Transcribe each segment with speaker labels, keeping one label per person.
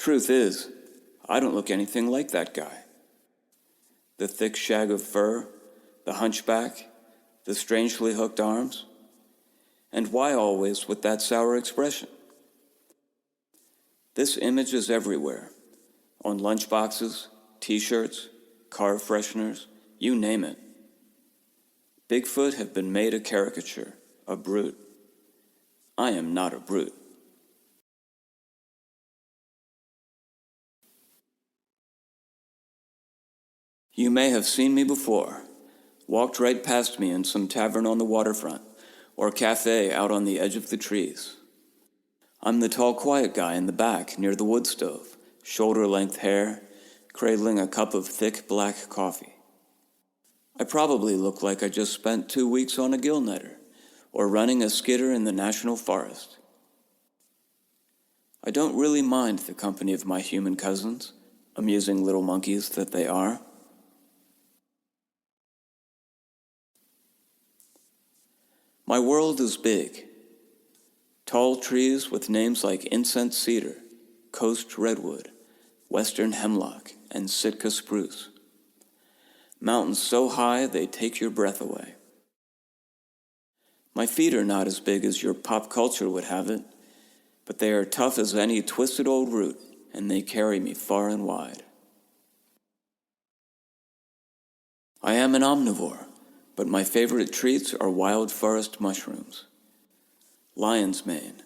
Speaker 1: Truth is, I don't look anything like that guy. The thick shag of fur, the hunchback, the strangely hooked arms. And why always with that sour expression? This image is everywhere, on lunchboxes, t-shirts, car fresheners, you name it. Bigfoot have been made a caricature, a brute. I am not a brute. You may have seen me before, walked right past me in some tavern on the waterfront, or cafe out on the edge of the trees. I'm the tall, quiet guy in the back near the wood stove, shoulder-length hair, cradling a cup of thick black coffee. I probably look like I just spent 2 weeks on a gill netter, or running a skidder in the national forest. I don't really mind the company of my human cousins, amusing little monkeys that they are. My world is big. Tall trees with names like incense cedar, coast redwood, western hemlock, and Sitka spruce. Mountains so high they take your breath away. My feet are not as big as your pop culture would have it, but they are tough as any twisted old root, and they carry me far and wide. I am an omnivore, but my favorite treats are wild forest mushrooms. Lion's mane,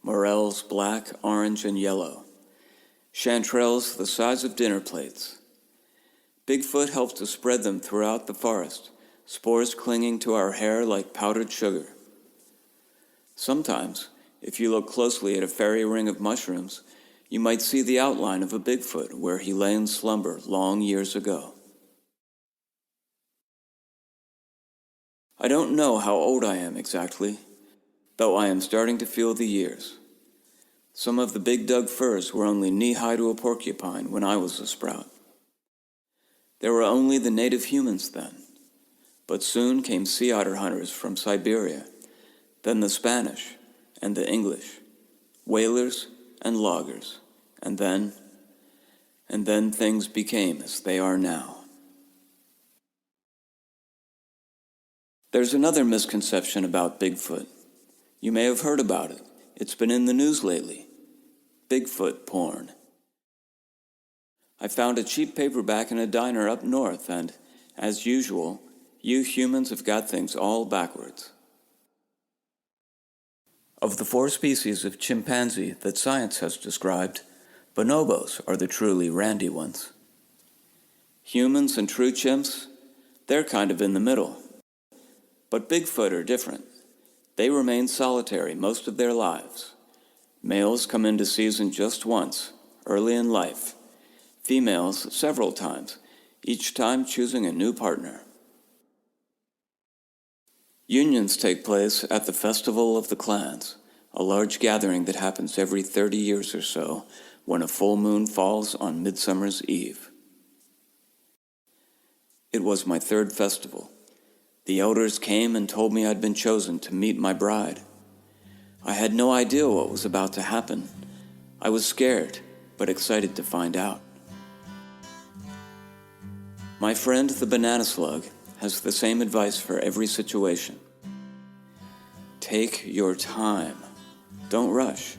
Speaker 1: morels black, orange, and yellow. Chanterelles the size of dinner plates. Bigfoot helps to spread them throughout the forest, spores clinging to our hair like powdered sugar. Sometimes, if you look closely at a fairy ring of mushrooms, you might see the outline of a Bigfoot where he lay in slumber long years ago. I don't know how old I am exactly, though I am starting to feel the years. Some of the big Doug firs were only knee-high to a porcupine when I was a sprout. There were only the native humans then, but soon came sea otter hunters from Siberia, then the Spanish and the English, whalers and loggers, and then things became as they are now. There's another misconception about Bigfoot. You may have heard about it. It's been in the news lately. Bigfoot porn. I found a cheap paperback in a diner up north, and, as usual, you humans have got things all backwards. Of the 4 species of chimpanzee that science has described, bonobos are the truly randy ones. Humans and true chimps, they're kind of in the middle. But Bigfoot are different. They remain solitary most of their lives. Males come into season just once, early in life. Females several times, each time choosing a new partner. Unions take place at the Festival of the Clans, a large gathering that happens every 30 years or so when a full moon falls on Midsummer's Eve. It was my 3rd festival. The elders came and told me I'd been chosen to meet my bride. I had no idea what was about to happen. I was scared, but excited to find out. My friend, the banana slug, has the same advice for every situation. Take your time. Don't rush.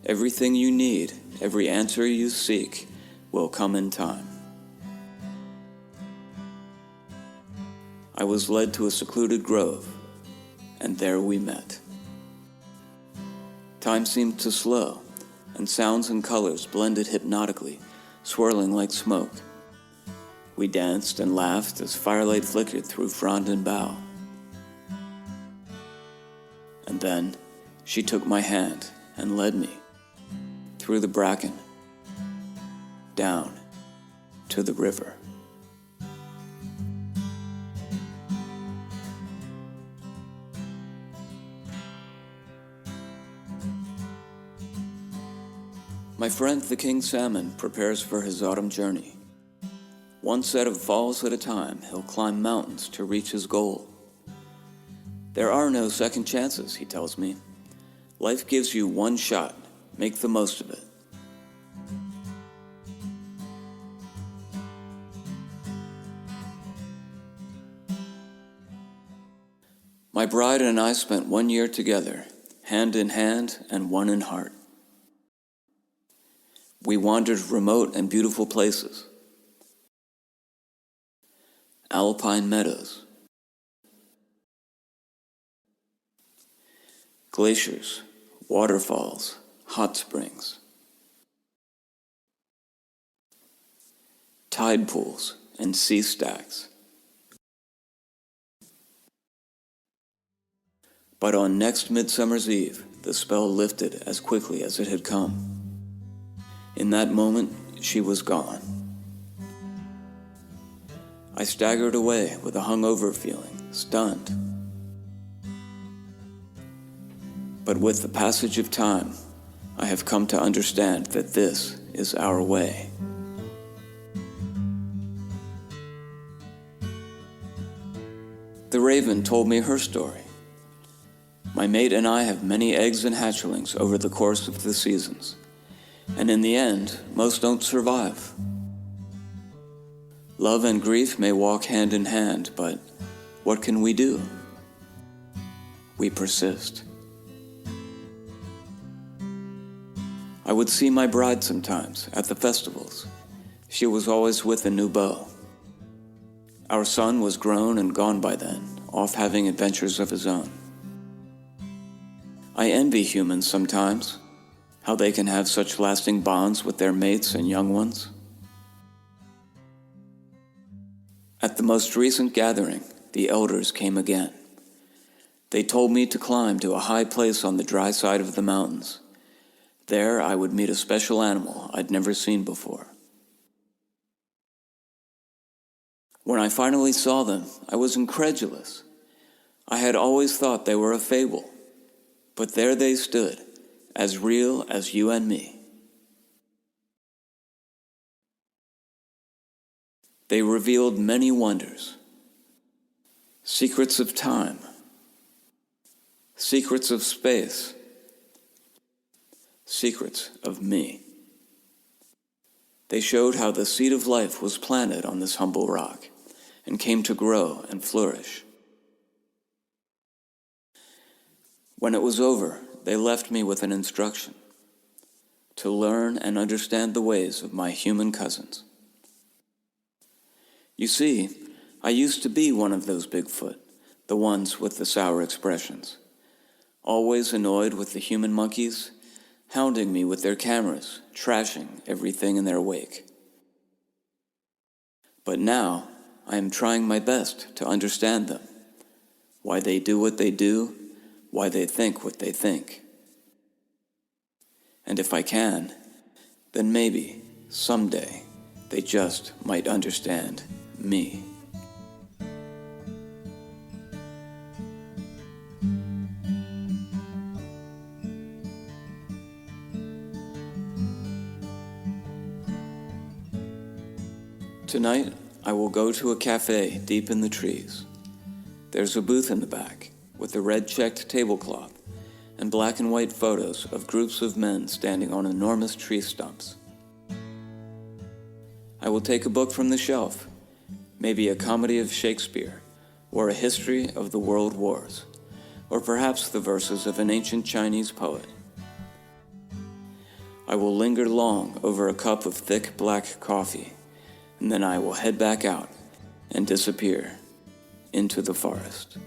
Speaker 1: Everything you need, every answer you seek, will come in time. I was led to a secluded grove, and there we met. Time seemed to slow, and sounds and colors blended hypnotically, swirling like smoke. We danced and laughed as firelight flickered through frond and bough. And then she took my hand and led me through the bracken, down to the river. My friend the king salmon prepares for his autumn journey. One set of falls at a time, he'll climb mountains to reach his goal. There are no second chances, he tells me. Life gives you one shot. Make the most of it. My bride and I spent 1 year together, hand in hand and one in heart. We wandered remote and beautiful places. Alpine meadows, glaciers, waterfalls, hot springs, tide pools, and sea stacks. But on next Midsummer's Eve, the spell lifted as quickly as it had come. In that moment, she was gone. I staggered away with a hungover feeling, stunned. But with the passage of time, I have come to understand that this is our way. The raven told me her story. My mate and I have many eggs and hatchlings over the course of the seasons, and in the end, most don't survive. Love and grief may walk hand in hand, but what can we do? We persist. I would see my bride sometimes at the festivals. She was always with a new beau. Our son was grown and gone by then, off having adventures of his own. I envy humans sometimes, how they can have such lasting bonds with their mates and young ones. At the most recent gathering, the elders came again. They told me to climb to a high place on the dry side of the mountains. There I would meet a special animal I'd never seen before. When I finally saw them, I was incredulous. I had always thought they were a fable, but there they stood, as real as you and me. They revealed many wonders, secrets of time, secrets of space, secrets of me. They showed how the seed of life was planted on this humble rock and came to grow and flourish. When it was over, they left me with an instruction to learn and understand the ways of my human cousins. You see, I used to be one of those Bigfoot, the ones with the sour expressions, always annoyed with the human monkeys, hounding me with their cameras, trashing everything in their wake. But now, I am trying my best to understand them, why they do what they do, why they think what they think. And if I can, then maybe, someday, they just might understand me. Tonight, I will go to a cafe deep in the trees. There's a booth in the back with a red-checked tablecloth and black and white photos of groups of men standing on enormous tree stumps. I will take a book from the shelf, maybe a comedy of Shakespeare, or a history of the world wars, or perhaps the verses of an ancient Chinese poet. I will linger long over a cup of thick black coffee, and then I will head back out and disappear into the forest.